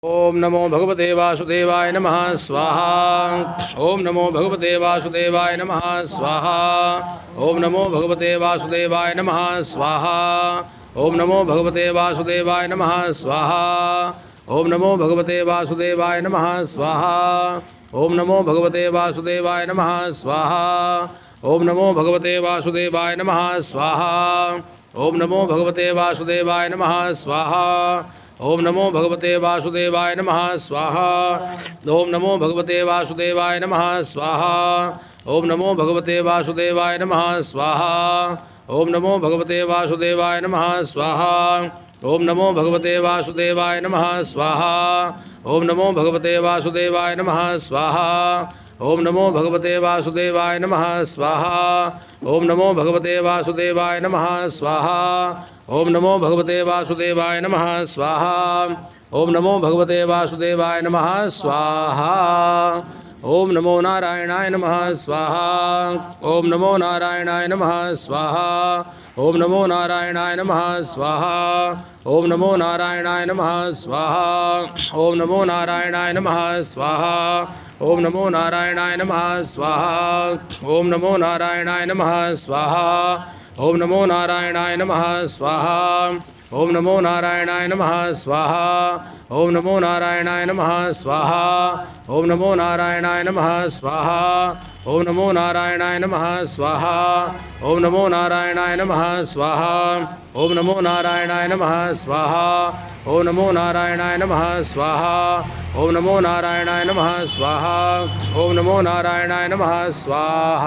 ओम नमो भगवते वासुदेवाय नमः स्वाहा। ओम नमो भगवते वासुदेवाय नमः स्वाहा। ओम नमो भगवते वासुदेवाय नमः स्वाहा। ओम नमो भगवते वासुदेवाय नमः स्वाहा। ओम नमो भगवते वासुदेवाय नमः स्वाहा। ओम नमो भगवते वासुदेवाय नमः स्वाहा। ओम नमो भगवते वासुदेवाय नमः स्वाहा। ओम नमो भगवते वासुदेवाय नमः स्वाहा। ओम नमो भगवते वासुदेवाय नमः स्वाहा। ओम नमो भगवते वासुदेवाय नमः स्वाहा। ओम नमो भगवते वासुदेवाय नमः स्वाहा। ओम नमो भगवते वासुदेवाय नमः स्वाहा। ओम नमो भगवते वासुदेवाय नमः स्वाहा। ओम नमो भगवते वासुदेवाय नमः स्वाहा। ओम नमो भगवते वासुदेवाय नमः स्वाहा। ओम नमो भगवते वासुदेवाय नमः स्वाहा। ओम नमो भगवते वासुदेवाय नमः स्वाहा। ओम नमो भगवते वासुदेवाय नमः स्वाहा। ओम नमो नारायणाय नमः स्वाहा। ओम नमो नारायणाय नमः स्वाहा। ओम नमो नारायणाय नमः स्वाहा। ओम नमो नारायणाय नमः स्वाहा। ओम नमो नारायणाय नमः स्वाहा। ओम नमो नारायणाय नमः स्वाहा। ओम नमो नारायणाय नमः स्वाहा। ओम नमो नारायणाय नमः स्वाहा। ओम नमो नारायणाय नमः स्वाहा। ओम नमो नारायणाय नमः स्वाहा। ओम नमो नारायणाय नमः स्वाहा। ओम नमो नारायणाय नमः स्वाहा। ओम नमो नारायणाय नमः स्वाहा। ओम नमो नारायणाय नमः स्वाहा। ओम नमो नारायणाय नमः स्वाहा। ओम नमो नारायणाय नमः स्वाहा। ओम नमो नारायणाय नमः स्वाहा।